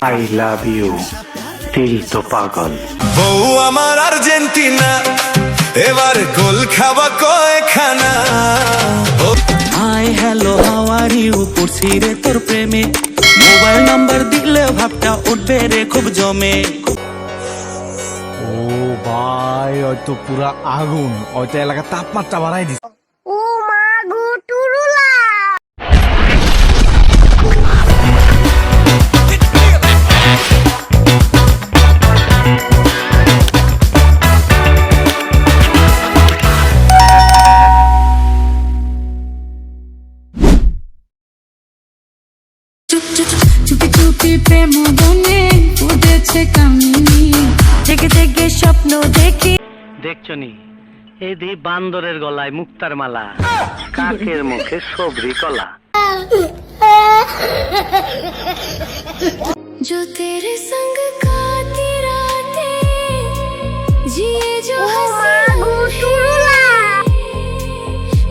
I love you দিল তো পাগল। বউ আমার আর্জেন্টিনা, এবার গোল খাওয়া কয়খানা। Hi hello how are you, পড়ছি রে তোর প্রেমে, মোবাইল নাম্বার দিলে ভাবটা উঠবে রে খুব জমে। ও ভাই হয়তো পুরা আগুন, হয়তো এলাকার তাপমাত্রা বাড়াই দিচ্ছে। ও মা গো টুরুলা। চুপি চুপি প্রেম বনে উঠেছে কামিনী, জেগে জেগে স্বপ্ন দেখি। দেখছো নি এই দি বান্দরের গলায় মুক্তার মালা, কাকের মুখে সবরি কলা। जो तेरे संग खाती रातें जिए जो টুরুলা।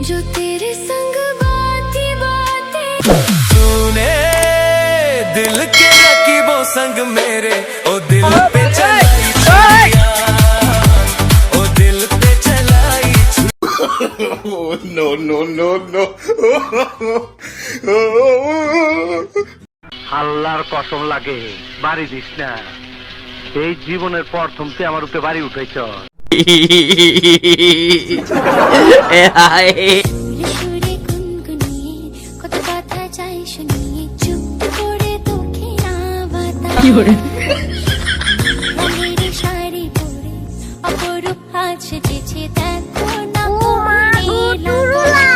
जो तेरे संग बाती बातें। तूने दिल के रकीबों संग मेरे ओ दिल पे चलाई छुरियां, ओ दिल पे चलाई नो नो नो नो। আল্লাহর কসম লাগে বাড়ি দিস না, এই জীবনের প্রথম তুই আমার উপরে বাড়ি উঠেছ। সুরে গুনগুনিয়ে কত কথা চাই শুনিয়ে, চুপ করে তোকে না বাতাই। রঙের শাড়ি পরে অপরূপ হাত সেজেছে, দেখো না ও মা গো টুরুলা।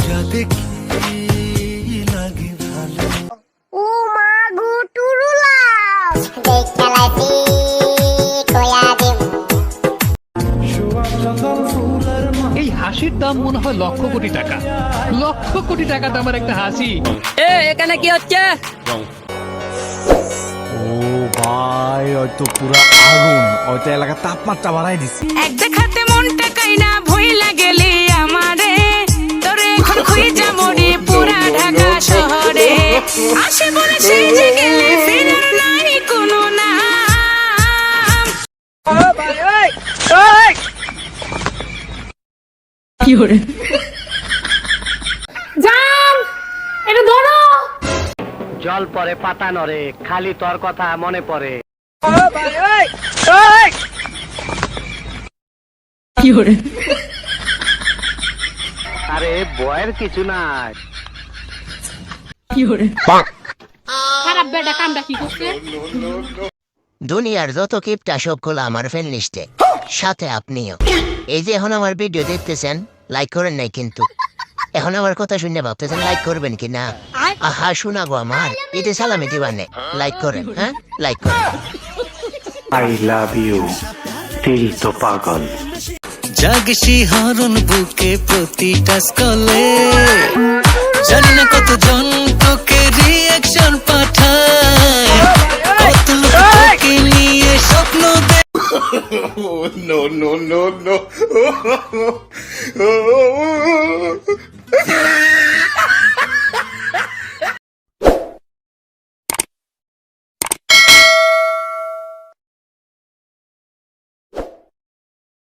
যা দেখি লাগে ভালো। ও মা গো টুরুলা। এই হাসির দাম মনে হয় লক্ষ কোটি টাকা, লক্ষ কোটি টাকা দামের একটা হাসি। এখানে কি হচ্ছে? ও ভাই হয়তো পুরা আগুন, হয়তো এলাকার তাপমাত্রা বাড়াই দিচ্ছে। এক দেখাতে মনটা কাইনা ভইলা গেলি আমারে, তোরে এখন খুঁজা মরি পুরা ঢাকা শহরে। আসে বলে সেই যে গেলে ফেরার নাই কোনো নাম। জান এটা ধরো। জল পরে পাতা নরে, খালি তোর কথা মনে পড়ে। আরে বয়ের কিছু নাই। খারাপ বেটা কামটা কি করছে? দুনিয়ার যত কিপটা সবগুলো আমার ফ্রেন্ড লিস্টে, সাথে আপনিও। এই যে এখন আমার ভিডিও দেখতেছেন, লাইক করেন নাই কিন্তু, এখন আমার কথা শুনে ভাবতেছেন লাইক করবেন কি না। আহা শোনা গো আমার, এতে সালামি দিবানে, লাইক করেন, হ্যাঁ লাইক করেন। আই লাভ ইউ দিল তো পাগল। জাগসি হরণ বুকে প্রতিটা স্কলে, জানি না কতজন তোকে রিয়েকশন পাঠায়, কত লোক তোকে নিয়ে স্বপ্ন नो नो नो नो।